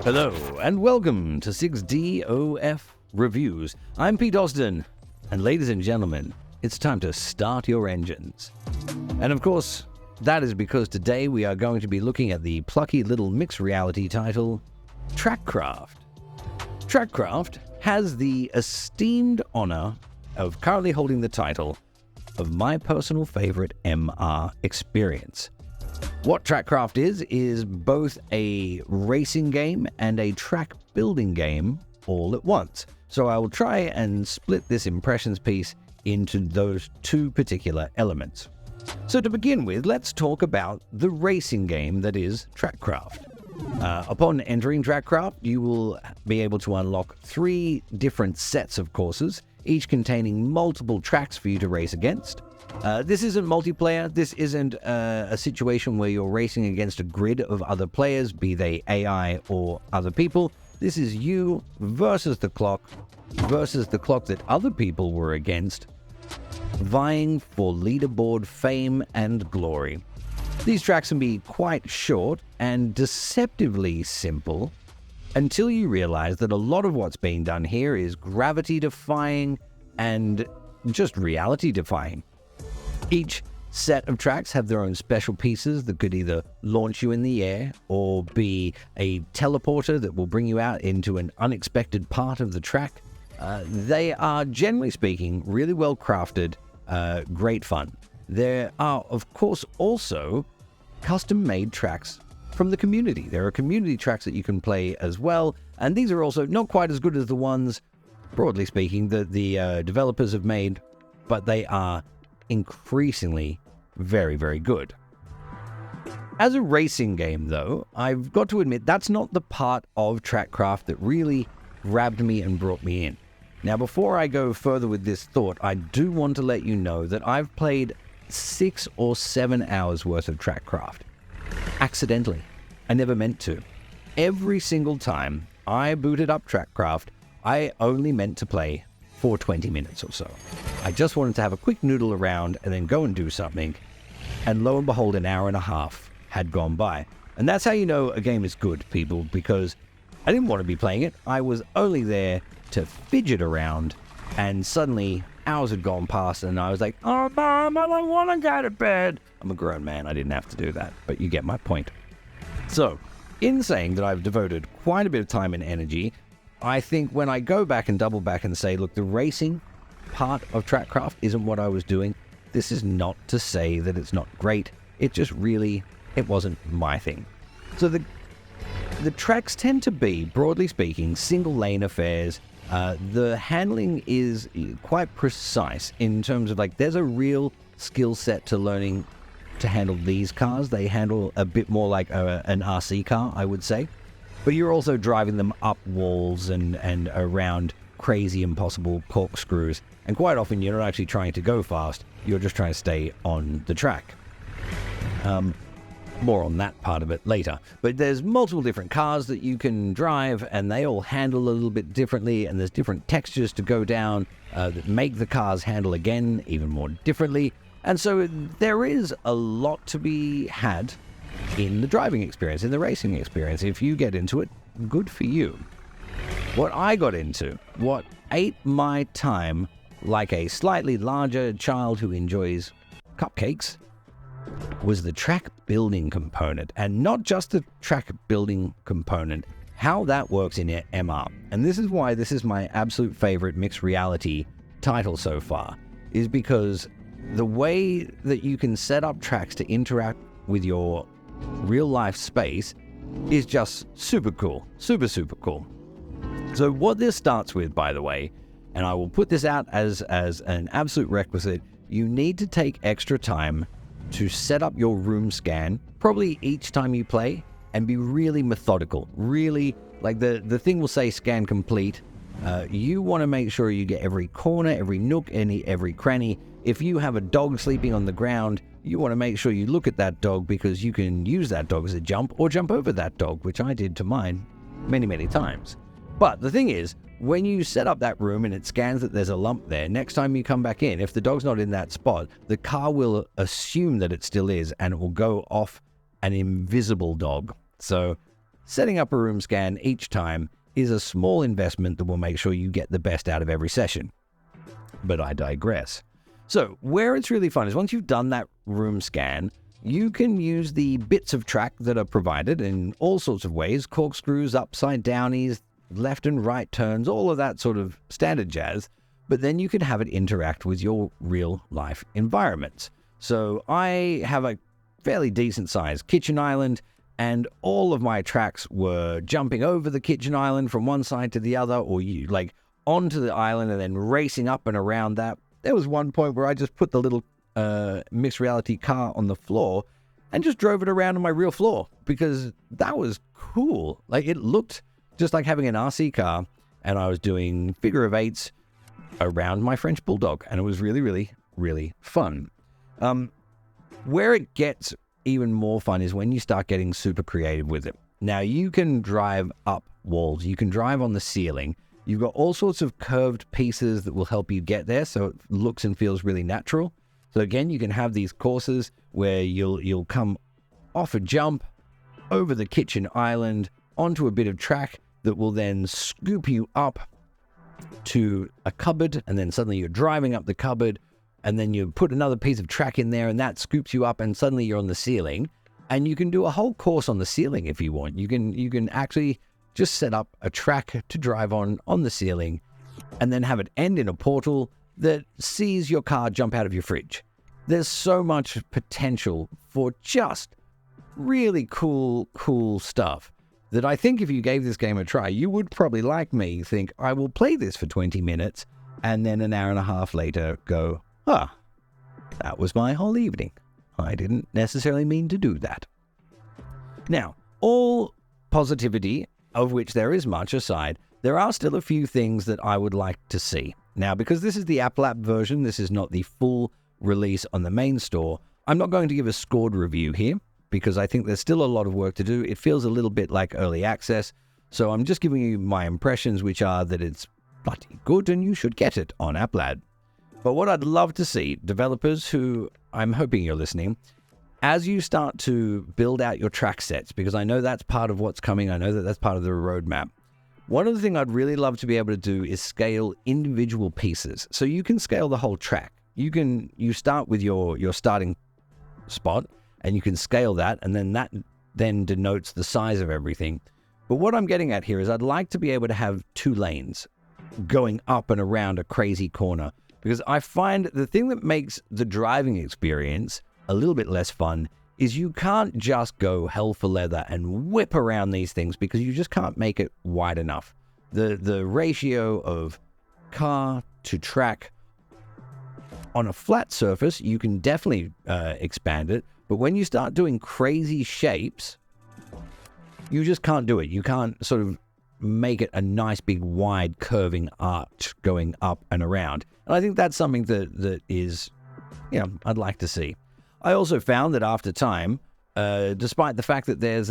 Hello, and welcome to 6DOF Reviews. I'm Pete Austin, and ladies and gentlemen, it's time to start your engines. And of course, that is because today we are going to be looking at the plucky little mixed reality title, Trackcraft. Trackcraft has the esteemed honor of currently holding the title of my personal favorite MR experience. What Trackcraft is both a racing game and a track building game all at once. So I will try and split this impressions piece into those two particular elements. So to begin with, let's talk about the racing game that is Trackcraft. Upon entering Trackcraft, you will be able to unlock 3 different sets of courses, each containing multiple tracks for you to race against. This isn't multiplayer. This isn't a situation where you're racing against a grid of other players, be they AI or other people. This is you versus the clock that other people were against, vying for leaderboard fame and glory. These tracks can be quite short and deceptively simple until you realize that a lot of what's being done here is gravity-defying and just reality-defying. Each set of tracks have their own special pieces that could either launch you in the air or be a teleporter that will bring you out into an unexpected part of the track. They are, generally speaking, really well crafted, great fun. There are, of course, also custom-made tracks from the community. There are community tracks that you can play as well, and these are also not quite as good as the ones, broadly speaking, that the developers have made, but they are increasingly very, very good. As a racing game, though, I've got to admit that's not the part of Trackcraft that really grabbed me and brought me in. Now, before I go further with this thought, I do want to let you know that I've played 6 or 7 hours worth of Trackcraft. Accidentally. I never meant to. Every single time I booted up Trackcraft, I only meant to play for 20 minutes or so. I just wanted to have a quick noodle around and then go and do something. And lo and behold, an hour and a half had gone by. And that's how you know a game is good, people, because I didn't want to be playing it. I was only there to fidget around, and suddenly hours had gone past and I was like, "Oh, Mom, I don't want to go to bed." I'm a grown man. I didn't have to do that, but you get my point. So, in saying that I've devoted quite a bit of time and energy, I think when I go back and double back and say, look, the racing part of Trackcraft isn't what I was doing, this is not to say that it's not great. It just really, it wasn't my thing. So the tracks tend to be, broadly speaking, single lane affairs. The handling is quite precise in terms of, like, there's a real skill set to learning to handle these cars. They handle a bit more like an RC car, I would say. But you're also driving them up walls and around crazy, impossible corkscrews. And quite often you're not actually trying to go fast, you're just trying to stay on the track. More on that part of it later. But there's multiple different cars that you can drive, and they all handle a little bit differently, and there's different textures to go down that make the cars handle again even more differently. And so there is a lot to be had in the driving experience, in the racing experience. If you get into it, good for you. What I got into, what ate my time like a slightly larger child who enjoys cupcakes, was the track building component. And not just the track building component, how that works in MR. And this is why this is my absolute favorite mixed reality title so far, is because the way that you can set up tracks to interact with your real life space is just super cool. Super, super cool. So what this starts with, by the way, and I will put this out as an absolute requisite, you need to take extra time to set up your room scan, probably each time you play, and be really methodical. Really, like the thing will say scan complete. You want to make sure you get every corner, every nook, every cranny. If you have a dog sleeping on the ground, you want to make sure you look at that dog, because you can use that dog as a jump or jump over that dog, which I did to mine many, many times. But the thing is, when you set up that room and it scans that there's a lump there, next time you come back in, if the dog's not in that spot, the car will assume that it still is, and it will go off an invisible dog. So setting up a room scan each time is a small investment that will make sure you get the best out of every session. But I digress. So where it's really fun is once you've done that room scan, you can use the bits of track that are provided in all sorts of ways, corkscrews, upside downies, left and right turns, all of that sort of standard jazz, but then you can have it interact with your real life environments. So I have a fairly decent sized kitchen island, and all of my tracks were jumping over the kitchen island from one side to the other, or you like onto the island and then racing up and around that. There was one point where I just put the little mixed reality car on the floor and just drove it around on my real floor because that was cool. Like, it looked just like having an RC car, and I was doing figure of eights around my French Bulldog, and it was really, really, really fun. Where it gets even more fun is when you start getting super creative with it. Now, you can drive up walls, you can drive on the ceiling. You've got all sorts of curved pieces that will help you get there, so it looks and feels really natural. So again, you can have these courses where you'll come off a jump over the kitchen island onto a bit of track that will then scoop you up to a cupboard, and then suddenly you're driving up the cupboard, and then you put another piece of track in there, and that scoops you up, and suddenly you're on the ceiling. And you can do a whole course on the ceiling if you want. You can actually just set up a track to drive on the ceiling, and then have it end in a portal that sees your car jump out of your fridge. There's so much potential for just really cool stuff that I think if you gave this game a try, you would probably, like me, think, I will play this for 20 minutes, and then an hour and a half later go, that was my whole evening. I didn't necessarily mean to do that. Now, all positivity, of which there is much aside, there are still a few things that I would like to see. Now, because this is the App Lab version, this is not the full release on the main store, I'm not going to give a scored review here, because I think there's still a lot of work to do. It feels a little bit like early access, so I'm just giving you my impressions, which are that it's bloody good and you should get it on App Lab. But what I'd love to see, developers who, I'm hoping you're listening, as you start to build out your track sets, because I know that's part of what's coming, I know that that's part of the roadmap. One of the things I'd really love to be able to do is scale individual pieces. So you can scale the whole track. You start with your starting spot, and you can scale that, and then that then denotes the size of everything. But what I'm getting at here is I'd like to be able to have 2 lanes going up and around a crazy corner, because I find the thing that makes the driving experience a little bit less fun is you can't just go hell for leather and whip around these things, because you just can't make it wide enough. The ratio of car to track on a flat surface, you can definitely expand it, but when you start doing crazy shapes, you just can't do it. You can't sort of make it a nice big wide curving arch going up and around. And I think that's something that is, I'd like to see. I also found that after time, despite the fact that there's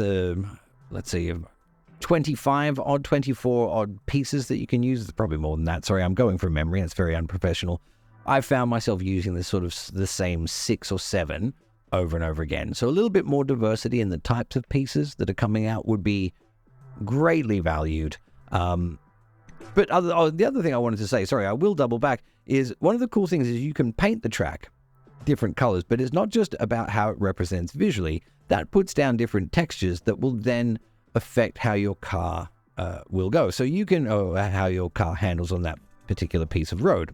25 odd, 24 odd pieces that you can use, it's probably more than that. Sorry, I'm going from memory. It's very unprofessional. I found myself using this sort of the same 6 or 7 over and over again. So a little bit more diversity in the types of pieces that are coming out would be greatly valued. But the other thing I wanted to say, sorry, I will double back, is one of the cool things is you can paint the track different colors, but it's not just about how it represents visually. That puts down different textures that will then affect how your car will go. So you can, how your car handles on that particular piece of road.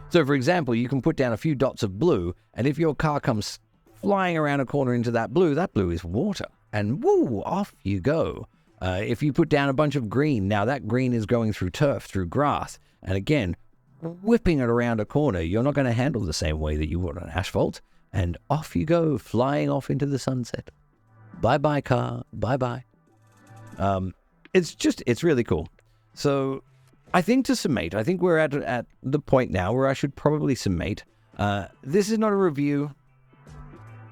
So for example, you can put down a few dots of blue, and if your car comes flying around a corner into that blue is water, and woo, off you go. If you put down a bunch of green, now that green is going through turf, through grass, and again, whipping it around a corner, you're not going to handle the same way that you would on asphalt, and off you go, flying off into the sunset. Bye-bye, car. Bye-bye. It's really cool. So I think to summate, I think we're at the point now where I should probably summate. This is not a review.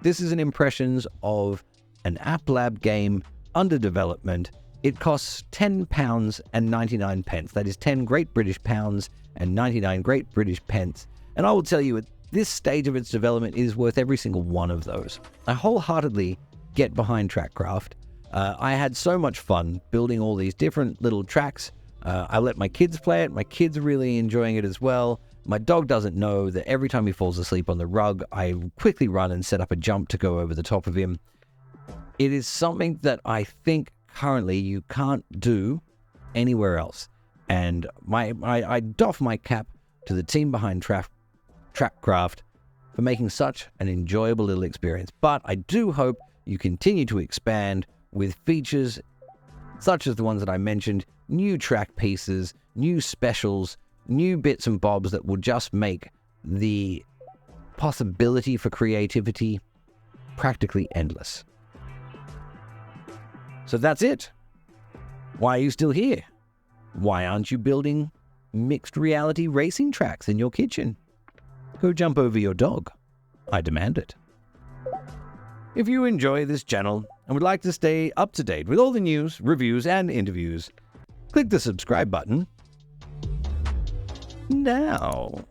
This is an impressions of an App Lab game under development. It costs £10.99. That is 10 Great British pounds and 99 Great British pence. And I will tell you, at this stage of its development, it is worth every single one of those. I wholeheartedly get behind Trackcraft. I had so much fun building all these different little tracks. I let my kids play it. My kids are really enjoying it as well. My dog doesn't know that every time he falls asleep on the rug, I quickly run and set up a jump to go over the top of him. It is something that I think currently you can't do anywhere else. And I doff my cap to the team behind Trackcraft for making such an enjoyable little experience. But I do hope you continue to expand with features such as the ones that I mentioned, new track pieces, new specials, new bits and bobs that will just make the possibility for creativity practically endless. So that's it. Why are you still here? Why aren't you building mixed reality racing tracks in your kitchen? Go jump over your dog. I demand it. If you enjoy this channel and would like to stay up to date with all the news, reviews, and interviews, click the subscribe button now.